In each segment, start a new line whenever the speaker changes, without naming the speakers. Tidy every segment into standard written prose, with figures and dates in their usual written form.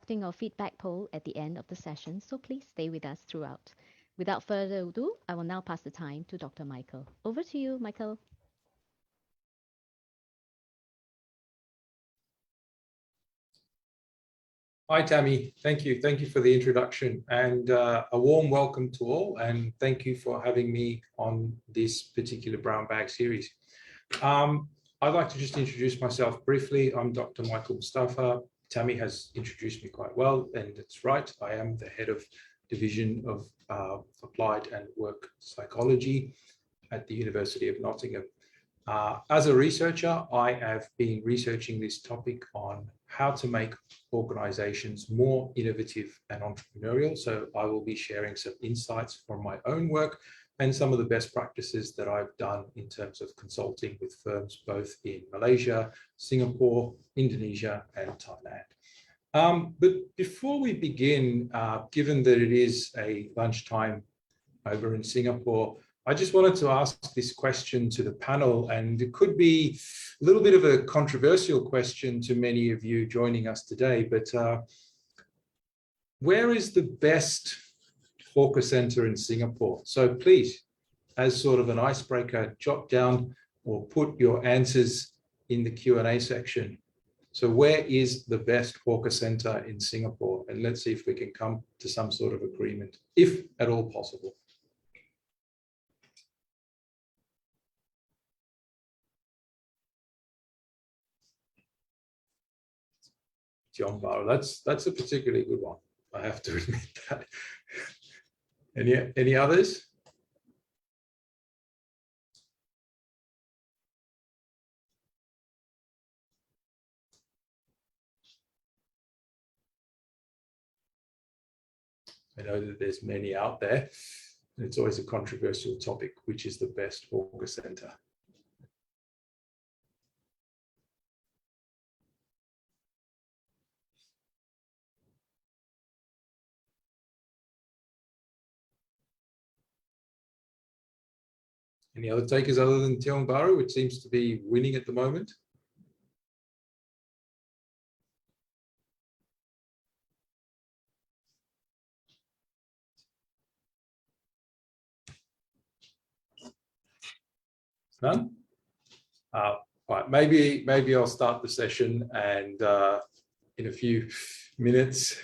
conducting our feedback poll at the end of the session, so please stay with us throughout. Without further ado, I will now pass the time to Dr. Michael. Over to you, Michael.
Hi, Tammy. Thank you. Thank you for the introduction, and a warm welcome to all, and thank you for having me on this particular Brown Bag series. I'd like to just introduce myself briefly. I'm Dr. Michael Mustafa. Tammy has introduced me quite well, and it's right. I am the head of Division of Applied and Work Psychology at the University of Nottingham. As a researcher, I have been researching this topic on how to make organizations more innovative and entrepreneurial. So I will be sharing some insights from my own work and some of the best practices that I've done in terms of consulting with firms both in Malaysia, Singapore, Indonesia, and Thailand. But before we begin, given that it is a lunchtime over in Singapore, I just wanted to ask this question to the panel, and it could be a little bit of a controversial question to many of you joining us today, but where is the best hawker center in Singapore? So please, as sort of an icebreaker, jot down or put your answers in the Q&A section. So where is the best hawker center in Singapore? And let's see if we can come to some sort of agreement, if at all possible. John Barrow, that's a particularly good one. I have to admit that. Any others? I know that there's many out there. It's always a controversial topic, which is the best hawker center. Any other takers other than Tiong Bahru, which seems to be winning at the moment? None? Right, maybe I'll start the session, and in a few minutes.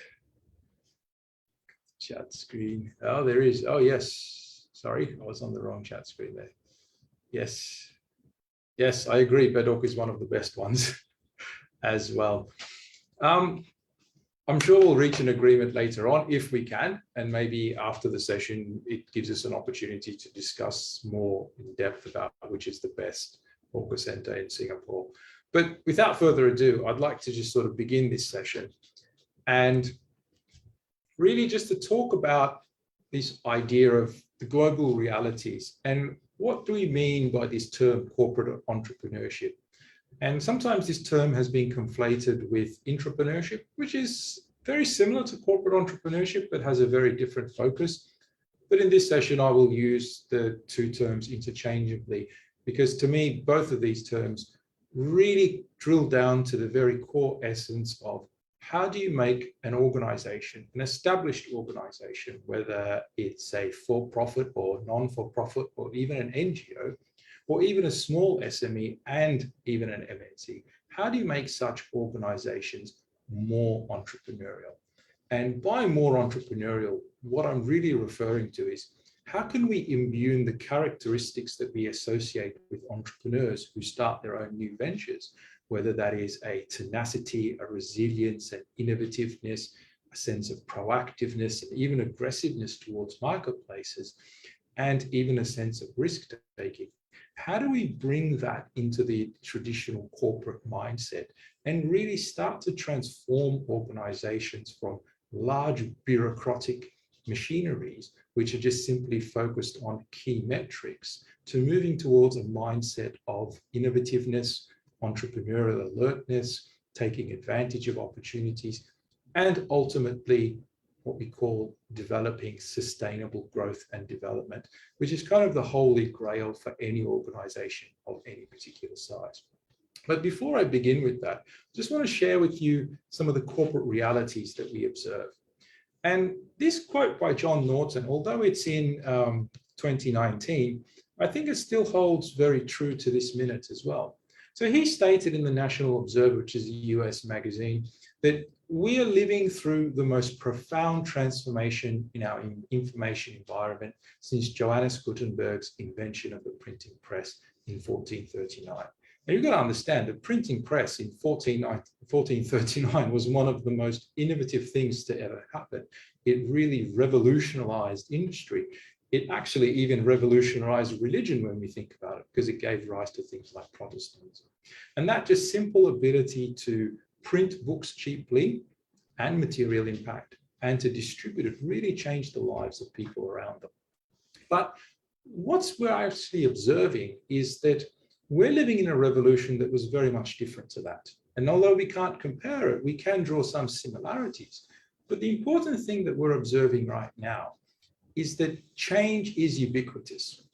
Chat screen. Oh, there is. Oh, yes. Sorry, I was on the wrong chat screen there. Yes. Yes, I agree. Bedok is one of the best ones as well. I'm sure we'll reach an agreement later on if we can, and maybe after the session, it gives us an opportunity to discuss more in depth about which is the best hawker center in Singapore. But without further ado, I'd like to just sort of begin this session and really just to talk about this idea of the global realities and what do we mean by this term corporate entrepreneurship. And sometimes this term has been conflated with entrepreneurship, which is very similar to corporate entrepreneurship, but has a very different focus. But in this session, I will use the two terms interchangeably, because to me, both of these terms really drill down to the very core essence of how do you make an organization, an established organization, whether it's a for-profit or non-for-profit or even an NGO, or even a small SME and even an MNC, how do you make such organizations more entrepreneurial? And by more entrepreneurial, what I'm really referring to is how can we imbue the characteristics that we associate with entrepreneurs who start their own new ventures, whether that is a tenacity, a resilience, an innovativeness, a sense of proactiveness, and even aggressiveness towards marketplaces, and even a sense of risk-taking. How do we bring that into the traditional corporate mindset and really start to transform organizations from large bureaucratic machineries, which are just simply focused on key metrics, to moving towards a mindset of innovativeness, entrepreneurial alertness, taking advantage of opportunities, and ultimately what we call developing sustainable growth and development, which is kind of the holy grail for any organization of any particular size. But before I begin with that, I just want to share with you some of the corporate realities that we observe. And this quote by John Norton, although it's in 2019, I think it still holds very true to this minute as well. So he stated in the National Observer, which is a US magazine, that we are living through the most profound transformation in our information environment since Johannes Gutenberg's invention of the printing press in 1439. Now, you've got to understand the printing press in 1439 was one of the most innovative things to ever happen. It really revolutionized industry. It actually even revolutionized religion when we think about it, because it gave rise to things like Protestantism. And that just simple ability to print books cheaply and material impact and to distribute it really changed the lives of people around them. But what we're actually observing is that we're living in a revolution that was very much different to that. And although we can't compare it, we can draw some similarities. But the important thing that we're observing right now is that change is ubiquitous.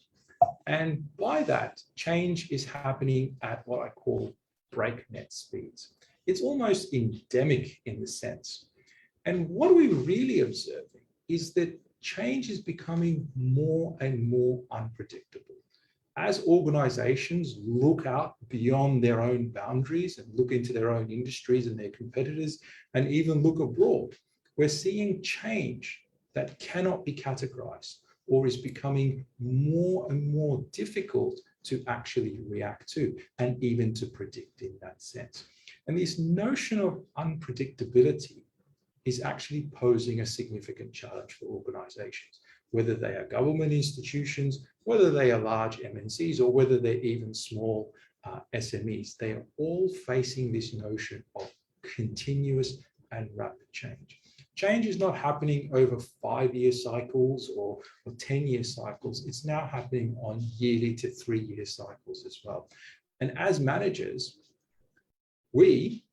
And by that, change is happening at what I call breakneck speeds. It's almost endemic in the sense. And what we're really observing is that change is becoming more and more unpredictable. As organizations look out beyond their own boundaries and look into their own industries and their competitors, and even look abroad, we're seeing change that cannot be categorized or is becoming more and more difficult to actually react to and even to predict in that sense. And this notion of unpredictability is actually posing a significant challenge for organizations, whether they are government institutions, whether they are large MNCs, or whether they're even small SMEs. They are all facing this notion of continuous and rapid change. Change is not happening over 5-year cycles or 10-year cycles. It's now happening on yearly to 3-year cycles as well. And as managers, we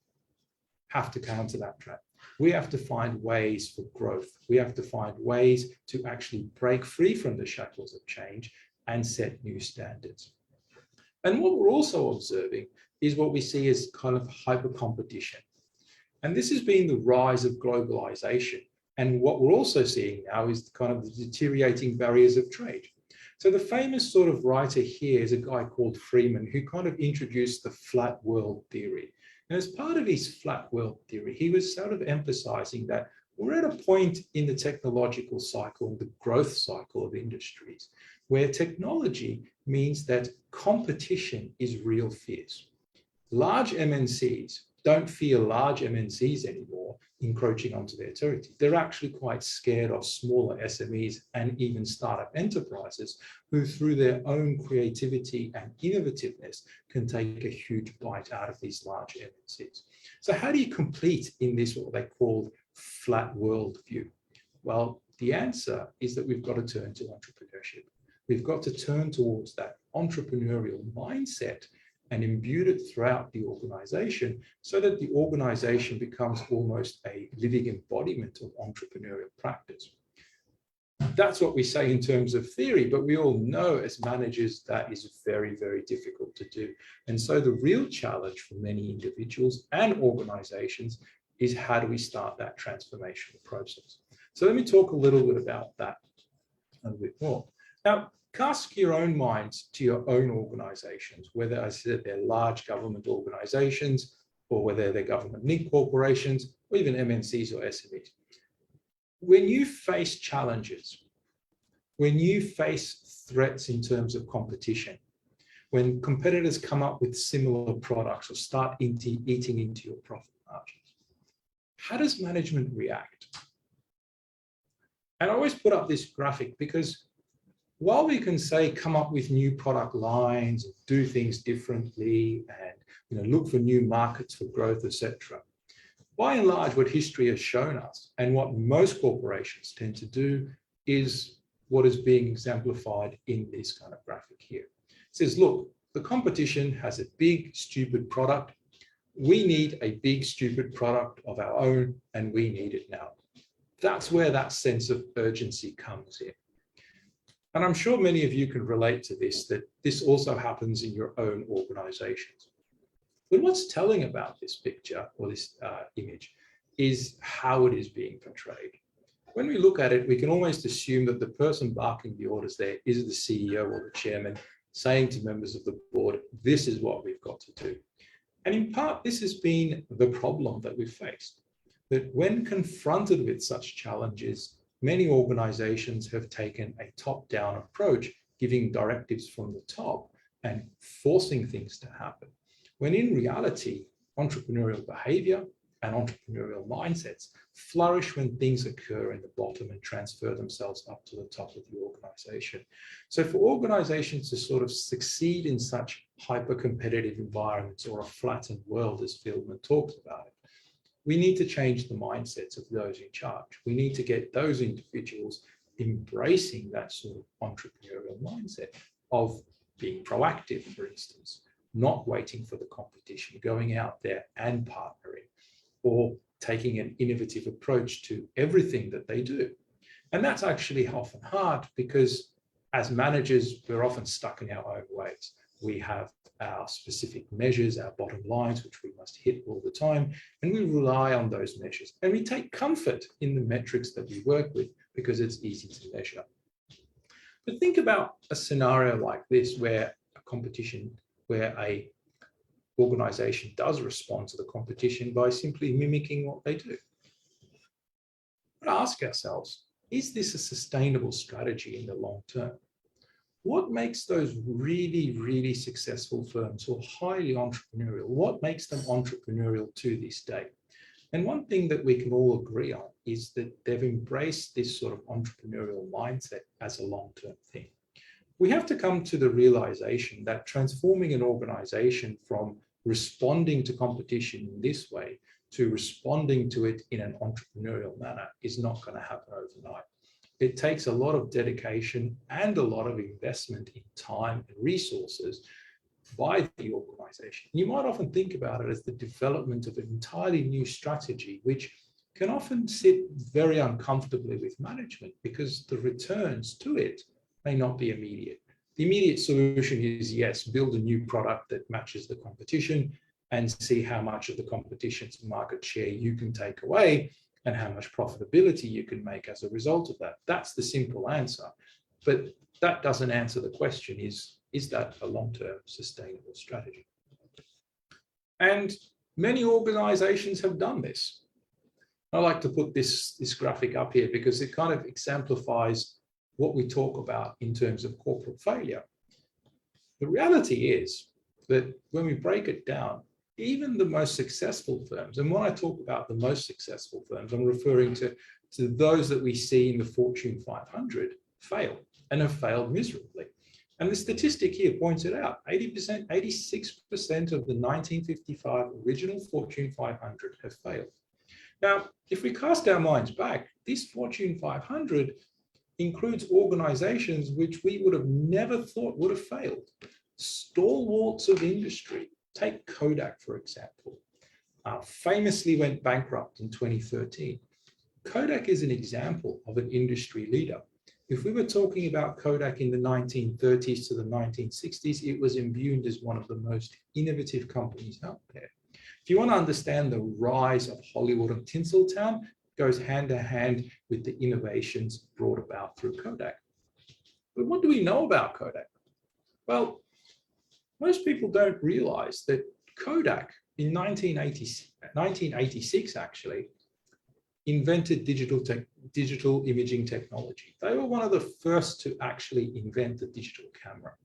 have to counter that trend. We have to find ways for growth. We have to find ways to actually break free from the shackles of change and set new standards. And what we're also observing is what we see as kind of hyper competition. And this has been the rise of globalization. And what we're also seeing now is kind of the deteriorating barriers of trade. So the famous sort of writer here is a guy called Freeman, who kind of introduced the flat world theory. And as part of his flat world theory, he was sort of emphasizing that we're at a point in the technological cycle, the growth cycle of industries, where technology means that competition is real fierce. Large MNCs don't fear large MNCs anymore encroaching onto their territory. They're actually quite scared of smaller SMEs and even startup enterprises who, through their own creativity and innovativeness, can take a huge bite out of these large MNCs. So how do you compete in this, what they call flat world view? Well, the answer is that we've got to turn to entrepreneurship. We've got to turn towards that entrepreneurial mindset and imbue it throughout the organization so that the organization becomes almost a living embodiment of entrepreneurial practice. That's what we say in terms of theory, but we all know as managers that is very, very difficult to do. And so the real challenge for many individuals and organizations is how do we start that transformational process? So let me talk a little bit about that a little bit more. Now, cast your own minds to your own organizations, whether I said they're large government organizations or whether they're government-linked corporations or even MNCs or SMEs. When you face challenges, when you face threats in terms of competition, when competitors come up with similar products or start eating into your profit margins, how does management react? And I always put up this graphic because while we can say come up with new product lines, do things differently, and look for new markets for growth, etc., by and large, what history has shown us and what most corporations tend to do is what is being exemplified in this kind of graphic here. It says, look, the competition has a big, stupid product. We need a big, stupid product of our own, and we need it now. That's where that sense of urgency comes in. And I'm sure many of you can relate to this, that this also happens in your own organizations. But what's telling about this picture or this image is how it is being portrayed. When we look at it, we can almost assume that the person barking the orders there is the CEO or the chairman saying to members of the board, this is what we've got to do. And in part, this has been the problem that we've faced, that when confronted with such challenges, many organizations have taken a top-down approach, giving directives from the top and forcing things to happen. When in reality, entrepreneurial behavior and entrepreneurial mindsets flourish when things occur in the bottom and transfer themselves up to the top of the organization. So for organizations to sort of succeed in such hyper-competitive environments or a flattened world, as Philman talks about it, we need to change the mindsets of those in charge. We need to get those individuals embracing that sort of entrepreneurial mindset of being proactive, for instance, not waiting for the competition, going out there and partnering, or taking an innovative approach to everything that they do. And that's actually often hard because as managers, we're often stuck in our own ways. We have our specific measures, our bottom lines, which we must hit all the time, and we rely on those measures. And we take comfort in the metrics that we work with because it's easy to measure. But think about a scenario like this where a organization does respond to the competition by simply mimicking what they do. But ask ourselves, is this a sustainable strategy in the long term? What makes those really, really successful firms or highly entrepreneurial? What makes them entrepreneurial to this day? And one thing that we can all agree on is that they've embraced this sort of entrepreneurial mindset as a long-term thing. We have to come to the realization that transforming an organization from responding to competition in this way to responding to it in an entrepreneurial manner is not going to happen overnight. It takes a lot of dedication and a lot of investment in time and resources by the organization. You might often think about it as the development of an entirely new strategy, which can often sit very uncomfortably with management because the returns to it may not be immediate. The immediate solution is, yes, build a new product that matches the competition and see how much of the competition's market share you can take away and how much profitability you can make as a result of that. That's the simple answer. But that doesn't answer the question, is that a long-term sustainable strategy? And many organizations have done this. I like to put this graphic up here because it kind of exemplifies what we talk about in terms of corporate failure. The reality is that when we break it down, even the most successful firms, and when I talk about the most successful firms, I'm referring to those that we see in the Fortune 500 fail and have failed miserably. And the statistic here points it out, 86% of the 1955 original Fortune 500 have failed. Now, if we cast our minds back, this Fortune 500 includes organizations which we would have never thought would have failed. Stalwarts of industry. Take Kodak, for example, famously went bankrupt in 2013. Kodak is an example of an industry leader. If we were talking about Kodak in the 1930s to the 1960s, it was imbued as one of the most innovative companies out there. If you want to understand the rise of Hollywood and Tinseltown, it goes hand in hand with the innovations brought about through Kodak. But what do we know about Kodak? Well, most people don't realize that Kodak in 1986 actually invented digital imaging technology. They were one of the first to actually invent the digital camera.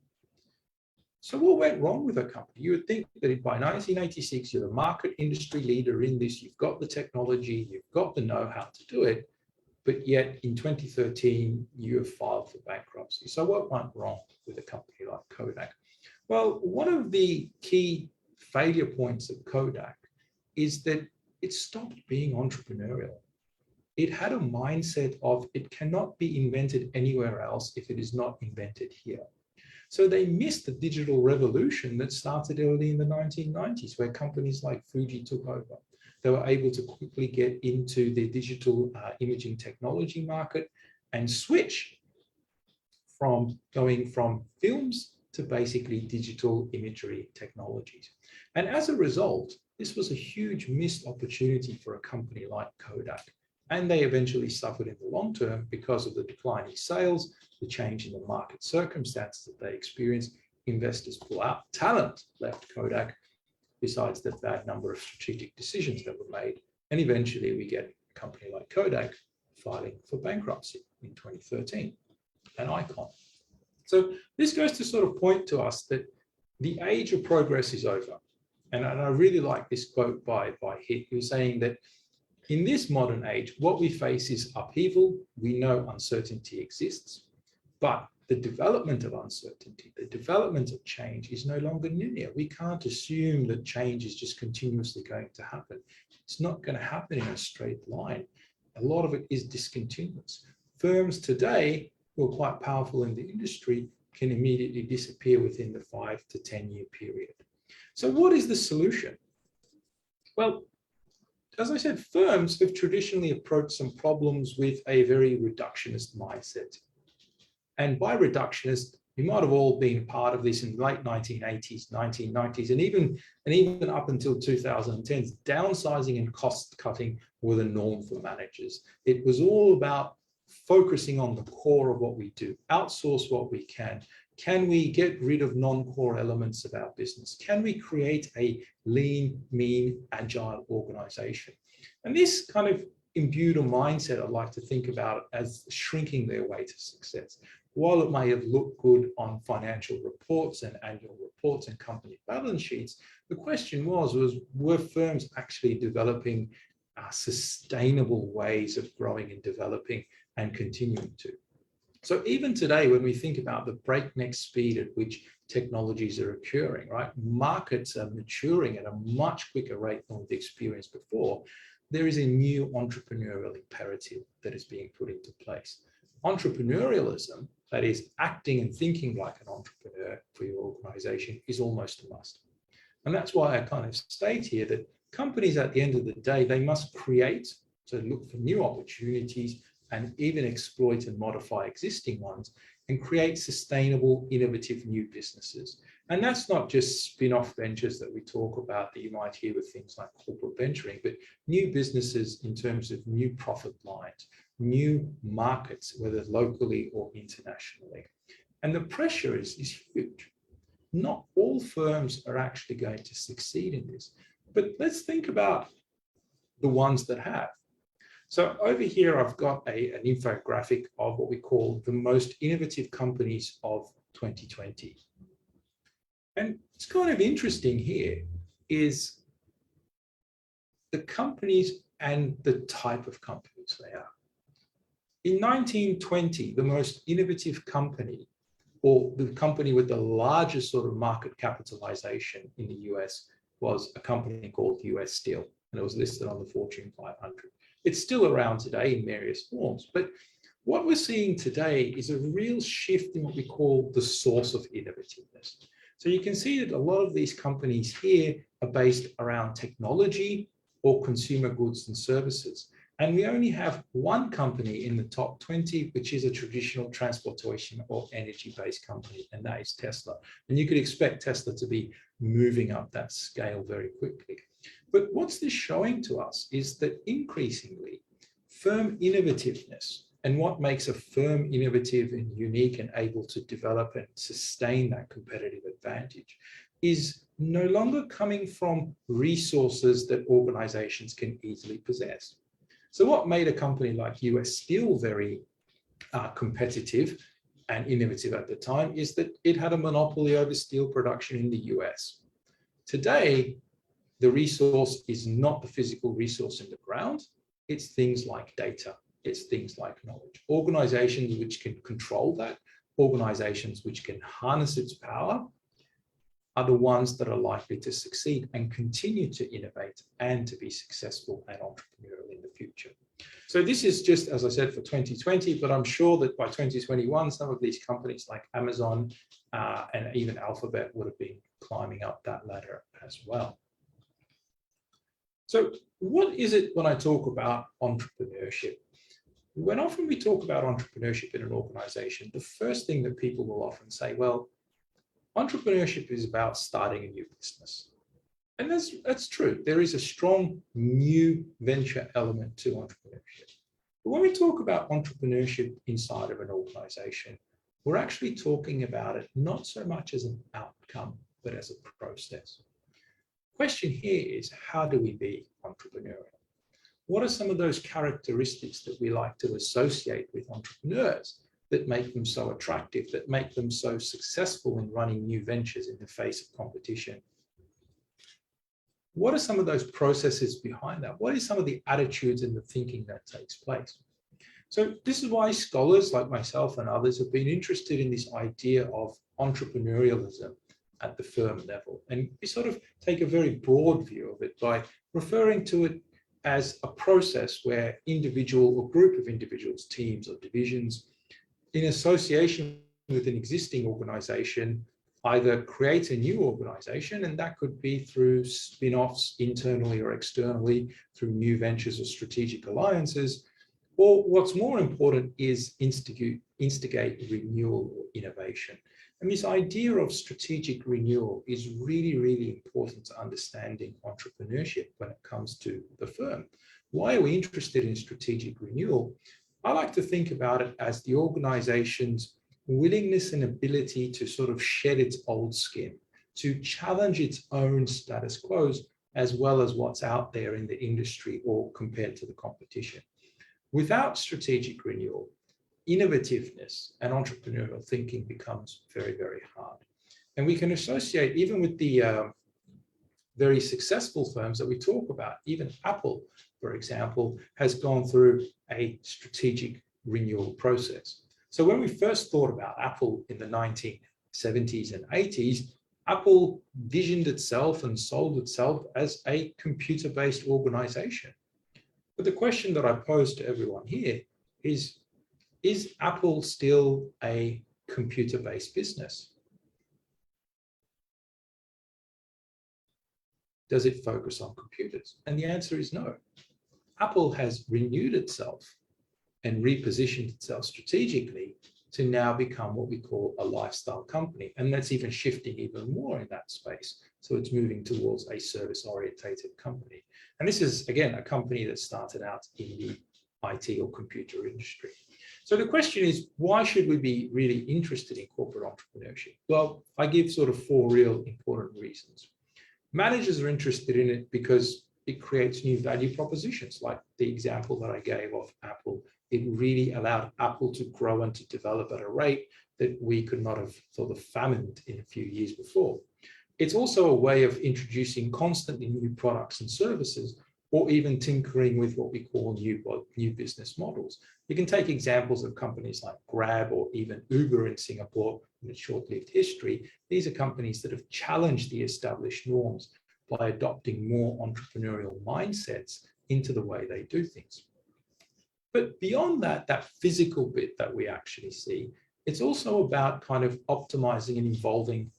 So what went wrong with a company? You would think that by 1986, you're the market industry leader in this, you've got the technology, you've got the know-how to do it, but yet in 2013, you have filed for bankruptcy. So what went wrong with a company like Kodak? Well, one of the key failure points of Kodak is that it stopped being entrepreneurial. It had a mindset of it cannot be invented anywhere else if it is not invented here. So they missed the digital revolution that started early in the 1990s, where companies like Fuji took over. They were able to quickly get into the digital imaging technology market and switch from going from films to basically digital imagery technologies. And as a result, this was a huge missed opportunity for a company like Kodak. And they eventually suffered in the long term because of the declining sales, the change in the market circumstances that they experienced. Investors pull out, talent left Kodak, besides the bad number of strategic decisions that were made. And eventually we get a company like Kodak filing for bankruptcy in 2013, an icon. So this goes to sort of point to us that the age of progress is over. And I really like this quote by Hitt, who's saying that in this modern age, what we face is upheaval. We know uncertainty exists, but the development of uncertainty, the development of change is no longer linear. We can't assume that change is just continuously going to happen. It's not going to happen in a straight line. A lot of it is discontinuous. Firms today who are quite powerful in the industry can immediately disappear within the 5 to 10 year period. So what is the solution? Well, as I said, firms have traditionally approached some problems with a very reductionist mindset. And by reductionist, we might have all been part of this in the late 1980s, 1990s, and even up until 2010s, downsizing and cost cutting were the norm for managers. It was all about focusing on the core of what we do, outsource what we can. Can we get rid of non-core elements of our business? Can we create a lean, mean, agile organization? And this kind of imbued a mindset, I'd like to think about as shrinking their way to success. While it may have looked good on financial reports and annual reports and company balance sheets, the question was were firms actually developing sustainable ways of growing and developing and continuing to? So even today, when we think about the breakneck speed at which technologies are occurring, right? Markets are maturing at a much quicker rate than we've experienced before. There is a new entrepreneurial imperative that is being put into place. Entrepreneurialism, that is acting and thinking like an entrepreneur for your organization, is almost a must. And that's why I kind of state here that companies at the end of the day, they must create, so look for new opportunities and even exploit and modify existing ones and create sustainable, innovative new businesses. And that's not just spin-off ventures that we talk about that you might hear with things like corporate venturing, but new businesses in terms of new profit lines, new markets, whether locally or internationally. And the pressure is huge. Not all firms are actually going to succeed in this, but let's think about the ones that have. So over here, I've got an infographic of what we call the most innovative companies of 2020. And it's kind of interesting here is the companies and the type of companies they are. In 1920, the most innovative company, or the company with the largest sort of market capitalization in the US, was a company called US Steel, and it was listed on the Fortune 500. It's still around today in various forms, but what we're seeing today is a real shift in what we call the source of innovativeness. So you can see that a lot of these companies here are based around technology or consumer goods and services. And we only have one company in the top 20, which is a traditional transportation or energy-based company, and that is Tesla. And you could expect Tesla to be moving up that scale very quickly. But what's this showing to us is that increasingly firm innovativeness and what makes a firm innovative and unique and able to develop and sustain that competitive advantage is no longer coming from resources that organizations can easily possess. So what made a company like US Steel very competitive and innovative at the time is that it had a monopoly over steel production in the US. Today, the resource is not the physical resource in the ground. It's things like data. It's things like knowledge. Organizations which can control that, organizations which can harness its power, are the ones that are likely to succeed and continue to innovate and to be successful and entrepreneurial in the future. So this is just, as I said, for 2020, but I'm sure that by 2021, some of these companies like Amazon and even Alphabet would have been climbing up that ladder as well. So what is it when I talk about entrepreneurship? When often we talk about entrepreneurship in an organization, the first thing that people will often say, well, Entrepreneurship is about starting a new business. And that's true. There is a strong new venture element to entrepreneurship. But when we talk about entrepreneurship inside of an organization, we're actually talking about it not so much as an outcome, but as a process. The question here is, how do we be entrepreneurial? What are some of those characteristics that we like to associate with entrepreneurs that make them so attractive, that make them so successful in running new ventures in the face of competition? What are some of those processes behind that? What is some of the attitudes and the thinking that takes place? So this is why scholars like myself and others have been interested in this idea of entrepreneurialism at the firm level. And we sort of take a very broad view of it by referring to it as a process where individual or group of individuals, teams or divisions, in association with an existing organization, either create a new organization, and that could be through spin-offs internally or externally, through new ventures or strategic alliances, or what's more important is instigate renewal or innovation. And this idea of strategic renewal is really, really important to understanding entrepreneurship when it comes to the firm. Why are we interested in strategic renewal? I like to think about it as the organization's willingness and ability to sort of shed its old skin, to challenge its own status quos, as well as what's out there in the industry or compared to the competition. Without strategic renewal, innovativeness and entrepreneurial thinking becomes very, very hard. And we can associate even with the very successful firms that we talk about. Even Apple, for example, has gone through a strategic renewal process. So when we first thought about Apple in the 1970s and 80s, Apple visioned itself and sold itself as a computer-based organization. But the question that I pose to everyone here is Apple still a computer-based business? Does it focus on computers? And the answer is no. Apple has renewed itself and repositioned itself strategically to now become what we call a lifestyle company. And that's even shifting even more in that space. So it's moving towards a service-orientated company. And this is, again, a company that started out in the IT or computer industry. So the question is, why should we be really interested in corporate entrepreneurship? Well, I give sort of 4 real important reasons. Managers are interested in it because it creates new value propositions, like the example that I gave of Apple. It really allowed Apple to grow and to develop at a rate that we could not have sort of fathomed in a few years before. It's also a way of introducing constantly new products and services, or even tinkering with what we call new business models. You can take examples of companies like Grab or even Uber in Singapore in its short-lived history. These are companies that have challenged the established norms by adopting more entrepreneurial mindsets into the way they do things. But beyond that, that physical bit that we actually see, it's also about kind of optimizing and evolving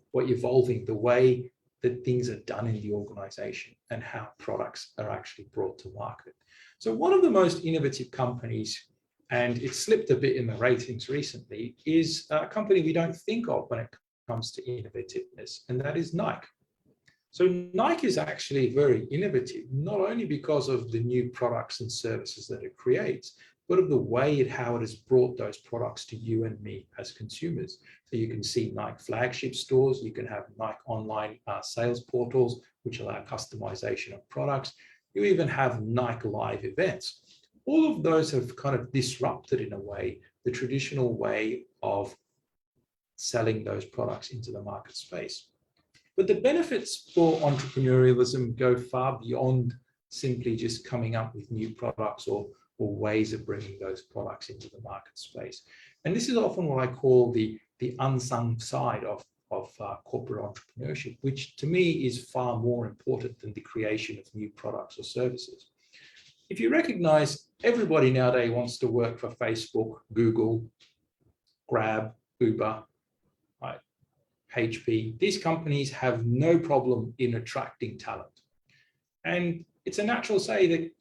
the way that things are done in the organization and how products are actually brought to market. So one of the most innovative companies, and it slipped a bit in the ratings recently, is a company we don't think of when it comes to innovativeness, and that is Nike. So Nike is actually very innovative, not only because of the new products and services that it creates, but of the way how it has brought those products to you and me as consumers. So you can see Nike flagship stores, you can have Nike online sales portals, which allow customization of products. You even have Nike live events. All of those have kind of disrupted, in a way, the traditional way of selling those products into the market space. But the benefits for entrepreneurialism go far beyond simply just coming up with new products or ways of bringing those products into the market space. And this is often what I call the unsung side of corporate entrepreneurship, which to me is far more important than the creation of new products or services. If you recognize, everybody nowadays wants to work for Facebook, Google, Grab, Uber, right, HP. These companies have no problem in attracting talent. And it's a natural say that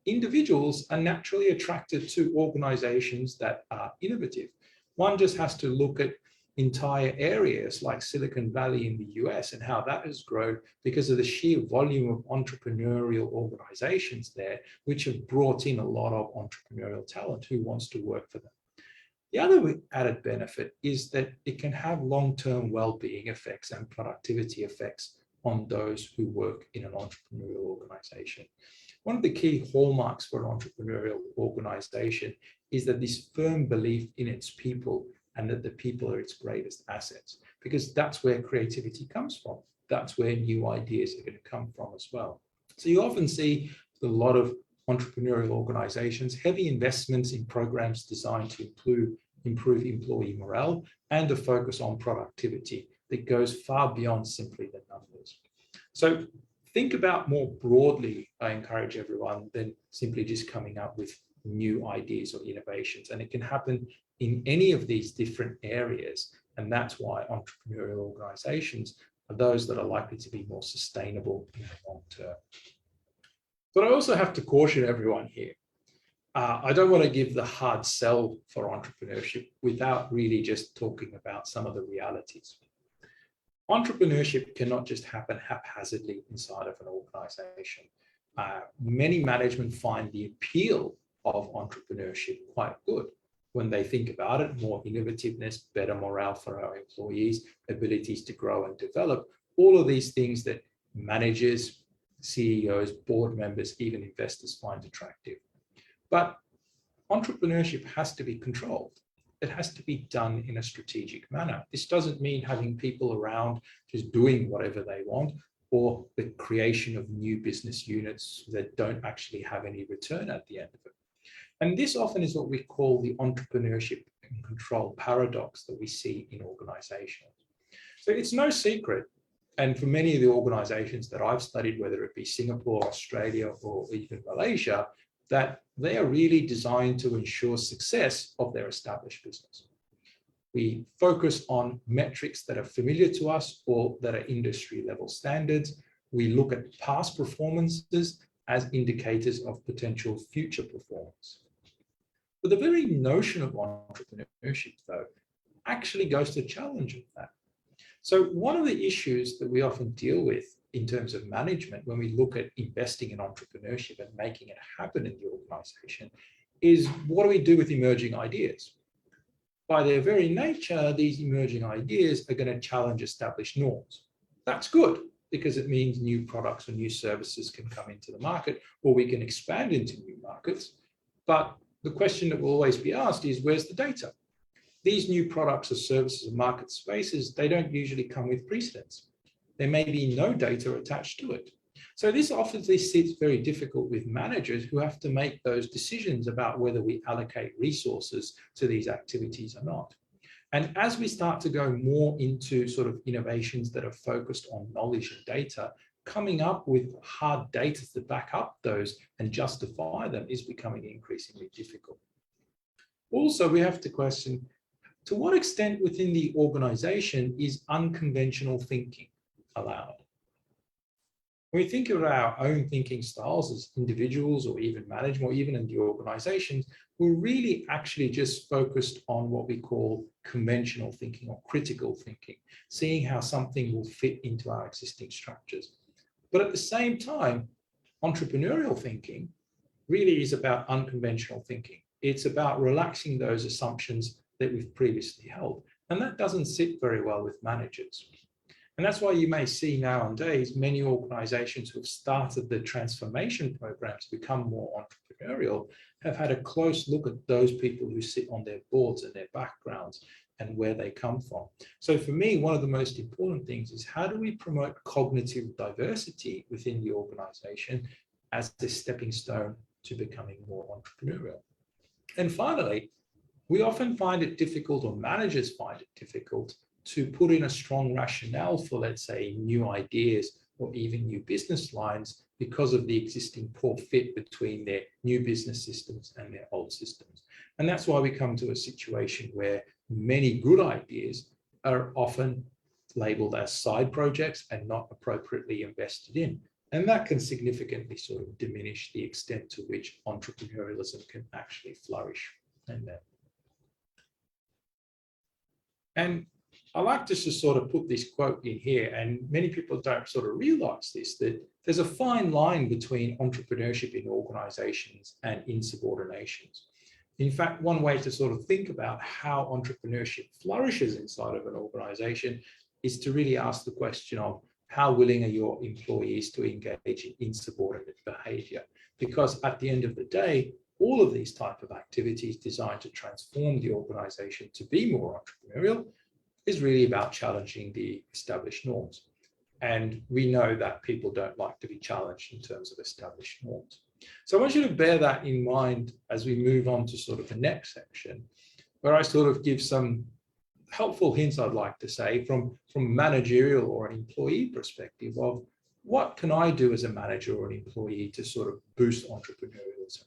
individuals are naturally attracted to organizations that are innovative. One just has to look at entire areas like Silicon Valley in the US and how that has grown because of the sheer volume of entrepreneurial organizations there, which have brought in a lot of entrepreneurial talent who wants to work for them. The other added benefit is that it can have long-term well-being effects and productivity effects on those who work in an entrepreneurial organization. One of the key hallmarks for an entrepreneurial organization is that this firm belief in its people and that the people are its greatest assets, because that's where creativity comes from. That's where new ideas are going to come from as well. So you often see a lot of entrepreneurial organizations, heavy investments in programs designed to improve employee morale and a focus on productivity that goes far beyond simply the numbers. So think about more broadly, I encourage everyone, than simply just coming up with new ideas or innovations. And it can happen in any of these different areas. And that's why entrepreneurial organizations are those that are likely to be more sustainable in the long term. But I also have to caution everyone here. I don't want to give the hard sell for entrepreneurship without really just talking about some of the realities. Entrepreneurship cannot just happen haphazardly inside of an organization. Many management find the appeal of entrepreneurship quite good when they think about it: more innovativeness, better morale for our employees, abilities to grow and develop, all of these things that managers, CEOs, board members, even investors find attractive. But entrepreneurship has to be controlled. It has to be done in a strategic manner. This doesn't mean having people around just doing whatever they want, or the creation of new business units that don't actually have any return at the end of it. And this often is what we call the entrepreneurship and control paradox that we see in organizations. So it's no secret, and for many of the organizations that I've studied, whether it be Singapore, Australia, or even Malaysia, that they are really designed to ensure success of their established business. We focus on metrics that are familiar to us or that are industry level standards. We look at past performances as indicators of potential future performance. But the very notion of entrepreneurship, though, actually goes to challenge that. So one of the issues that we often deal with in terms of management when we look at investing in entrepreneurship and making it happen in the organization is, what do we do with emerging ideas? By their very nature, these emerging ideas are going to challenge established norms. That's good, because it means new products or new services can come into the market, or we can expand into new markets. But the question that will always be asked is, where's the data? These new products or services or market spaces, they don't usually come with precedents. There may be no data attached to it. So this often sits very difficult with managers who have to make those decisions about whether we allocate resources to these activities or not. And as we start to go more into sort of innovations that are focused on knowledge and data, coming up with hard data to back up those and justify them is becoming increasingly difficult. Also, we have to question, to what extent within the organization is unconventional thinking allowed? When we think of our own thinking styles as individuals or even management or even in the organizations, we're really actually just focused on what we call conventional thinking or critical thinking, seeing how something will fit into our existing structures. But at the same time, entrepreneurial thinking really is about unconventional thinking. It's about relaxing those assumptions that we've previously held. And that doesn't sit very well with managers. And that's why you may see nowadays many organizations who have started the transformation program to become more entrepreneurial have had a close look at those people who sit on their boards and their backgrounds and where they come from. So for me, one of the most important things is, how do we promote cognitive diversity within the organization as a stepping stone to becoming more entrepreneurial? And finally, we often find it difficult, or managers find it difficult, to put in a strong rationale for, let's say, new ideas or even new business lines because of the existing poor fit between their new business systems and their old systems. And that's why we come to a situation where many good ideas are often labeled as side projects and not appropriately invested in. And that can significantly sort of diminish the extent to which entrepreneurialism can actually flourish in that. And I like to just sort of put this quote in here, and many people don't sort of realize this, that there's a fine line between entrepreneurship in organizations and insubordinations. In fact, one way to sort of think about how entrepreneurship flourishes inside of an organization is to really ask the question of how willing are your employees to engage in insubordinate behavior? Because at the end of the day, all of these type of activities designed to transform the organization to be more entrepreneurial is really about challenging the established norms. And we know that people don't like to be challenged in terms of established norms. So I want you to bear that in mind as we move on to sort of the next section, where I sort of give some helpful hints, I'd like to say, from managerial or an employee perspective of what can I do as a manager or an employee to sort of boost entrepreneurialism.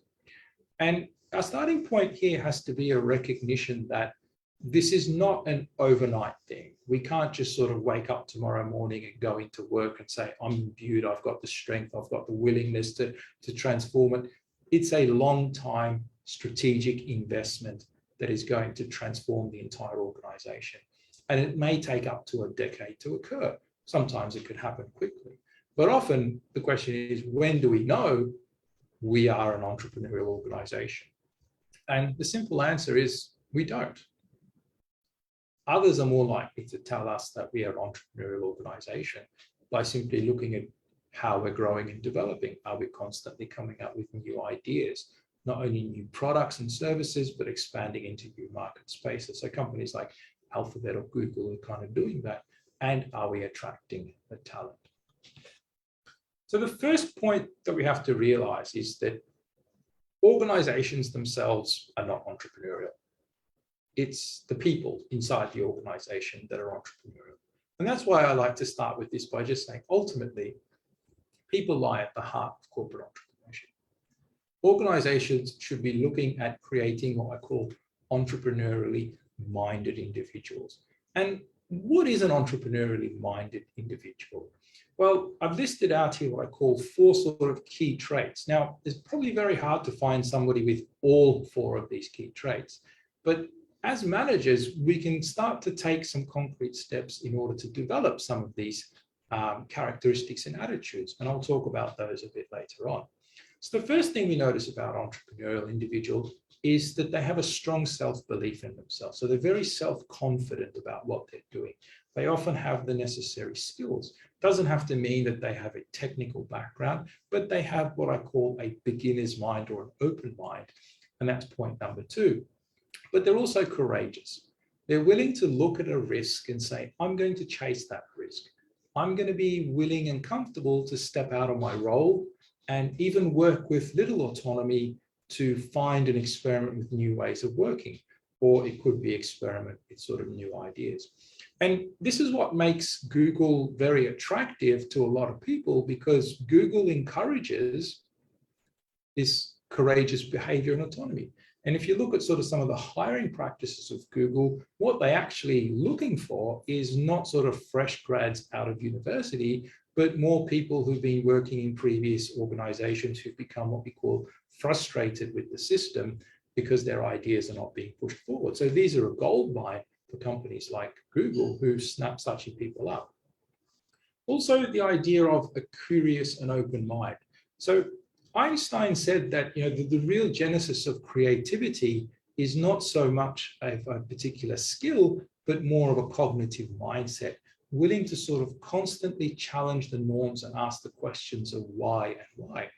And our starting point here has to be a recognition that this is not an overnight thing. We can't just sort of wake up tomorrow morning and go into work and say, I'm imbued, I've got the strength, I've got the willingness to transform it. It's a long time strategic investment that is going to transform the entire organization. And it may take up to a decade to occur. Sometimes it could happen quickly. But often the question is, when do we know we are an entrepreneurial organization? And the simple answer is we don't. Others are more likely to tell us that we are an entrepreneurial organization by simply looking at how we're growing and developing. Are we constantly coming up with new ideas, not only new products and services, but expanding into new market spaces? So companies like Alphabet or Google are kind of doing that. And are we attracting the talent? So the first point that we have to realize is that organizations themselves are not entrepreneurial. It's the people inside the organization that are entrepreneurial. And that's why I like to start with this by just saying, ultimately, people lie at the heart of corporate entrepreneurship. Organizations should be looking at creating what I call entrepreneurially minded individuals. And what is an entrepreneurially minded individual? Well, I've listed out here what I call 4 sort of key traits. Now, it's probably very hard to find somebody with all 4 of these key traits, but as managers, we can start to take some concrete steps in order to develop some of these characteristics and attitudes. And I'll talk about those a bit later on. So the first thing we notice about entrepreneurial individuals is that they have a strong self-belief in themselves. So they're very self-confident about what they're doing. They often have the necessary skills. Doesn't have to mean that they have a technical background, but they have what I call a beginner's mind or an open mind. And that's point number 2. But they're also courageous. They're willing to look at a risk and say, I'm going to chase that risk. I'm going to be willing and comfortable to step out of my role and even work with little autonomy to find and experiment with new ways of working. Or it could be experiment with sort of new ideas. And this is what makes Google very attractive to a lot of people, because Google encourages this courageous behavior and autonomy. And if you look at sort of some of the hiring practices of Google, what they're actually looking for is not sort of fresh grads out of university, but more people who've been working in previous organizations who've become what we call frustrated with the system because their ideas are not being pushed forward. So these are a gold mine for companies like Google who snap such people up. Also, the idea of a curious and open mind. So Einstein said that the real genesis of creativity is not so much of a particular skill, but more of a cognitive mindset, willing to sort of constantly challenge the norms and ask the questions of why and why.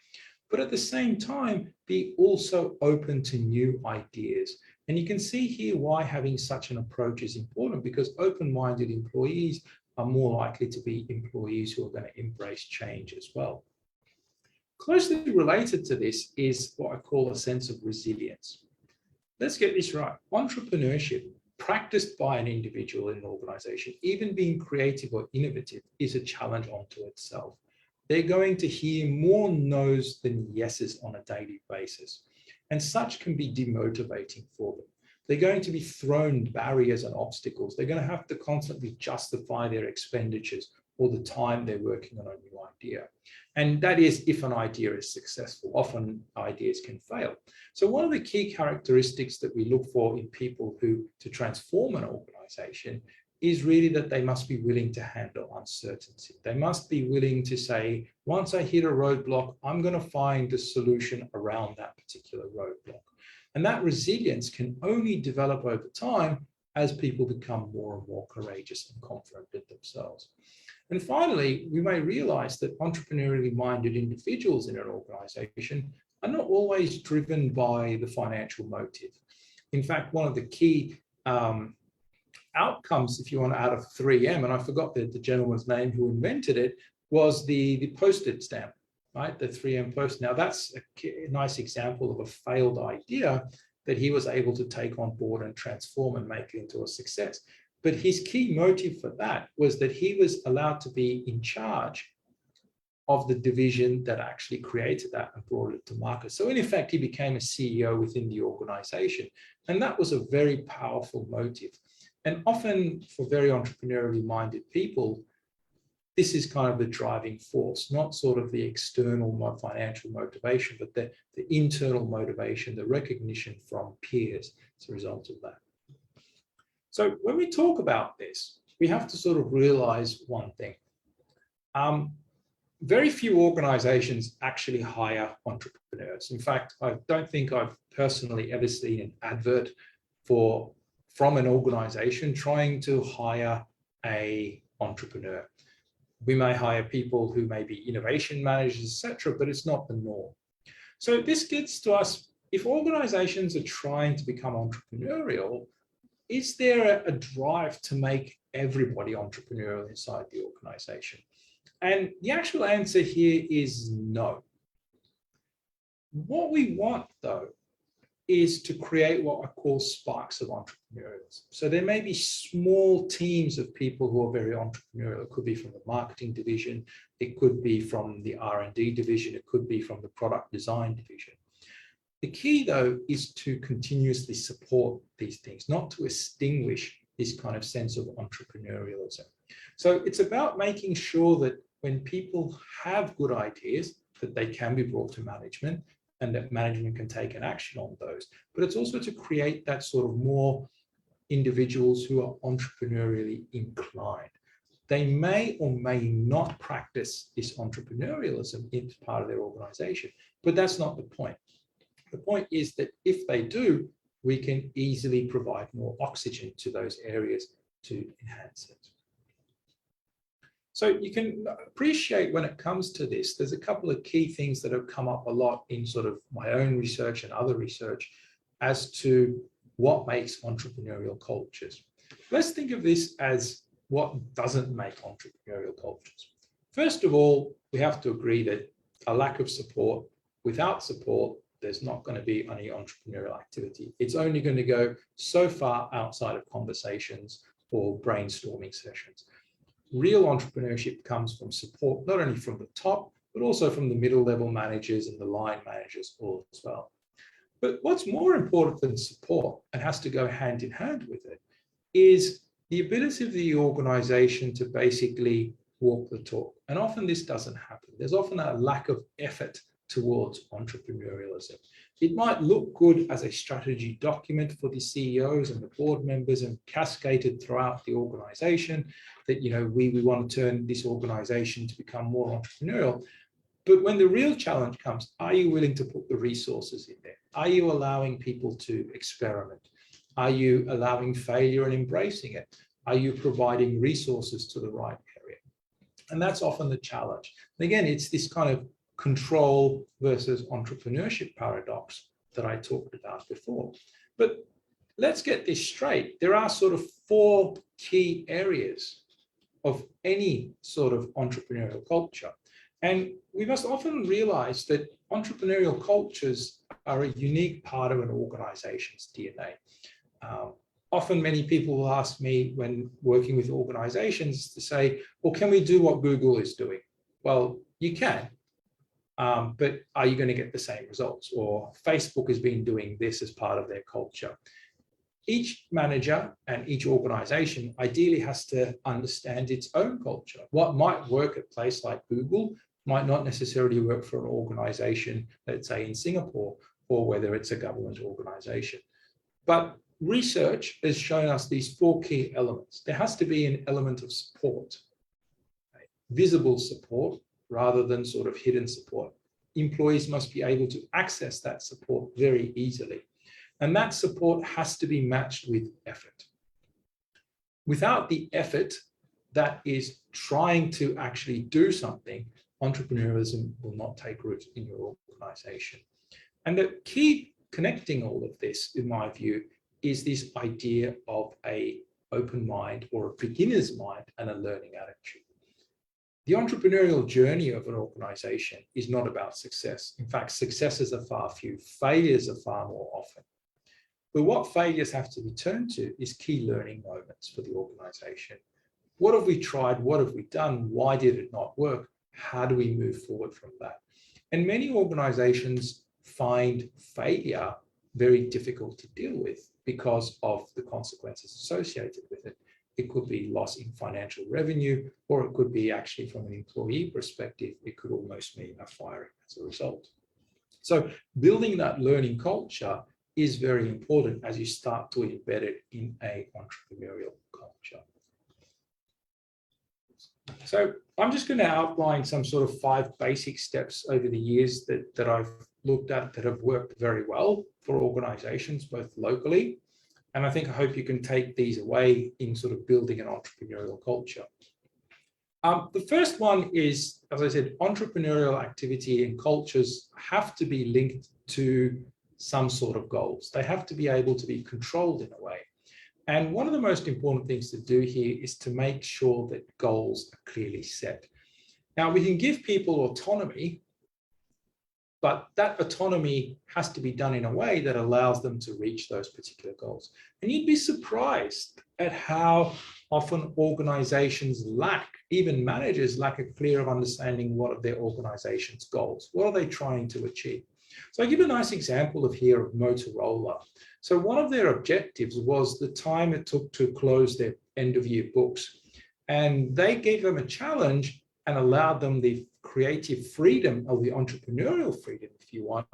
But at the same time, be also open to new ideas. And you can see here why having such an approach is important, because open-minded employees are more likely to be employees who are going to embrace change as well. Closely related to this is what I call a sense of resilience. Let's get this right. Entrepreneurship, practiced by an individual in an organization, even being creative or innovative, is a challenge unto itself. They're going to hear more no's than yeses on a daily basis, and such can be demotivating for them. They're going to be thrown barriers and obstacles. They're going to have to constantly justify their expenditures or the time they're working on a new idea. And that is if an idea is successful. Often ideas can fail. So one of the key characteristics that we look for in people who to transform an organization is really that they must be willing to handle uncertainty. They must be willing to say, once I hit a roadblock, I'm going to find a solution around that particular roadblock. And that resilience can only develop over time as people become more and more courageous and confident in themselves. And finally, we may realize that entrepreneurially minded individuals in an organization are not always driven by the financial motive. In fact, one of the key outcomes, if you want, out of 3M, and I forgot the gentleman's name who invented it, was the Post-it stamp, right? The 3M Post. Now, that's a nice example of a failed idea that he was able to take on board and transform and make it into a success. But his key motive for that was that he was allowed to be in charge of the division that actually created that and brought it to market. So in effect, he became a CEO within the organization. And that was a very powerful motive. And often for very entrepreneurially minded people, this is kind of the driving force, not sort of the external financial motivation, but the internal motivation, the recognition from peers as a result of that. So when we talk about this, we have to sort of realize one thing. Very few organizations actually hire entrepreneurs. In fact, I don't think I've personally ever seen an advert from an organization trying to hire an entrepreneur. We may hire people who may be innovation managers, etc., but it's not the norm. So this gets to us, if organizations are trying to become entrepreneurial, is there a drive to make everybody entrepreneurial inside the organization? And the actual answer here is no. What we want, though, is to create what I call sparks of entrepreneurialism. So there may be small teams of people who are very entrepreneurial. It could be from the marketing division, it could be from the R&D division, it could be from the product design division. The key, though, is to continuously support these things, not to extinguish this kind of sense of entrepreneurialism. So it's about making sure that when people have good ideas, that they can be brought to management and that management can take an action on those. But it's also to create that sort of more individuals who are entrepreneurially inclined. They may or may not practice this entrepreneurialism in part of their organization, but that's not the point. The point is that if they do, we can easily provide more oxygen to those areas to enhance it. So you can appreciate when it comes to this, there's a couple of key things that have come up a lot in sort of my own research and other research as to what makes entrepreneurial cultures. Let's think of this as what doesn't make entrepreneurial cultures. First of all, we have to agree that a lack of support, without support, there's not going to be any entrepreneurial activity. It's only going to go so far outside of conversations or brainstorming sessions. Real entrepreneurship comes from support, not only from the top, but also from the middle level managers and the line managers all as well. But what's more important than support, and has to go hand in hand with it, is the ability of the organization to basically walk the talk. And often this doesn't happen. There's often a lack of effort towards entrepreneurialism. It might look good as a strategy document for the CEOs and the board members and cascaded throughout the organization that, you know, we want to turn this organization to become more entrepreneurial. But when the real challenge comes, are you willing to put the resources in there? Are you allowing people to experiment? Are you allowing failure and embracing it? Are you providing resources to the right area? And that's often the challenge. And again, it's this kind of control versus entrepreneurship paradox that I talked about before. But let's get this straight. There are sort of 4 key areas of any sort of entrepreneurial culture. And we must often realize that entrepreneurial cultures are a unique part of an organization's DNA. Often many people will ask me when working with organizations to say, well, can we do what Google is doing? Well, you can. But are you going to get the same results? Or Facebook has been doing this as part of their culture. Each manager and each organization ideally has to understand its own culture. What might work at a place like Google might not necessarily work for an organization, let's say in Singapore, or whether it's a government organization. But research has shown us these 4 key elements. There has to be an element of support, right? Visible support rather than sort of hidden support. Employees must be able to access that support very easily. And that support has to be matched with effort. Without the effort that is trying to actually do something, entrepreneurialism will not take root in your organization. And the key connecting all of this, in my view, is this idea of an open mind or a beginner's mind and a learning attitude. The entrepreneurial journey of an organization is not about success. In fact, successes are far few, failures are far more often. But what failures have to be turned to is key learning moments for the organization. What have we tried? What have we done? Why did it not work? How do we move forward from that? And many organizations find failure very difficult to deal with because of the consequences associated with it. It could be loss in financial revenue, or it could be actually from an employee perspective, it could almost mean a firing as a result. So building that learning culture is very important as you start to embed it in an entrepreneurial culture. So I'm just going to outline some sort of 5 basic steps over the years that I've looked at that have worked very well for organizations, both locally. And I hope you can take these away in sort of building an entrepreneurial culture. The first one is, as I said, entrepreneurial activity and cultures have to be linked to some sort of goals. They have to be able to be controlled in a way. And one of the most important things to do here is to make sure that goals are clearly set. Now, we can give people autonomy, but that autonomy has to be done in a way that allows them to reach those particular goals. And you'd be surprised at how often organizations lack, even managers lack a clear understanding what are their organization's goals. What are they trying to achieve? So I give a nice example of here of Motorola. So one of their objectives was the time it took to close their end of year books. And they gave them a challenge and allowed them the creative freedom, or the entrepreneurial freedom, if you want,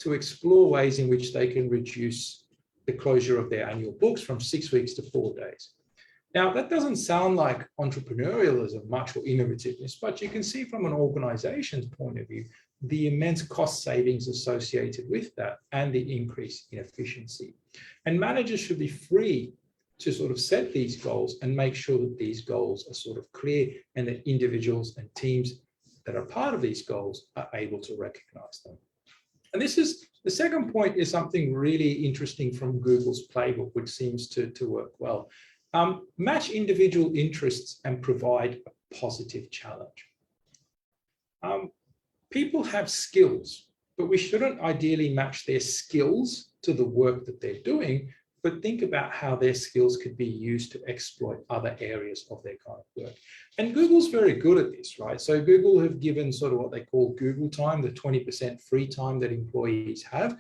to explore ways in which they can reduce the closure of their annual books from 6 weeks to 4 days. Now, that doesn't sound like entrepreneurialism much or innovativeness, but you can see from an organization's point of view, the immense cost savings associated with that and the increase in efficiency. And managers should be free to sort of set these goals and make sure that these goals are sort of clear and that individuals and teams that are part of these goals are able to recognize them. And this is, the second point is something really interesting from Google's playbook, which seems to work well. Match individual interests and provide a positive challenge. People have skills, but we shouldn't ideally match their skills to the work that they're doing, but think about how their skills could be used to exploit other areas of their kind of work. And Google's very good at this, right? So Google have given sort of what they call Google time, the 20% free time that employees have.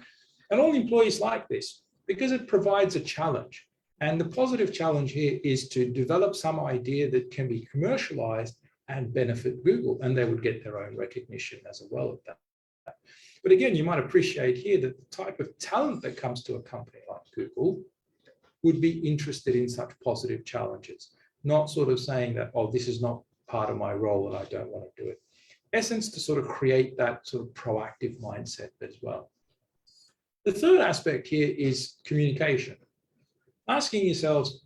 And all employees like this because it provides a challenge. And the positive challenge here is to develop some idea that can be commercialized and benefit Google, and they would get their own recognition as well of that. But again, you might appreciate here that the type of talent that comes to a company like Google would be interested in such positive challenges, not sort of saying that, oh, this is not part of my role and I don't want to do it. Essence to sort of create that sort of proactive mindset as well. The third aspect here is communication. Asking yourselves,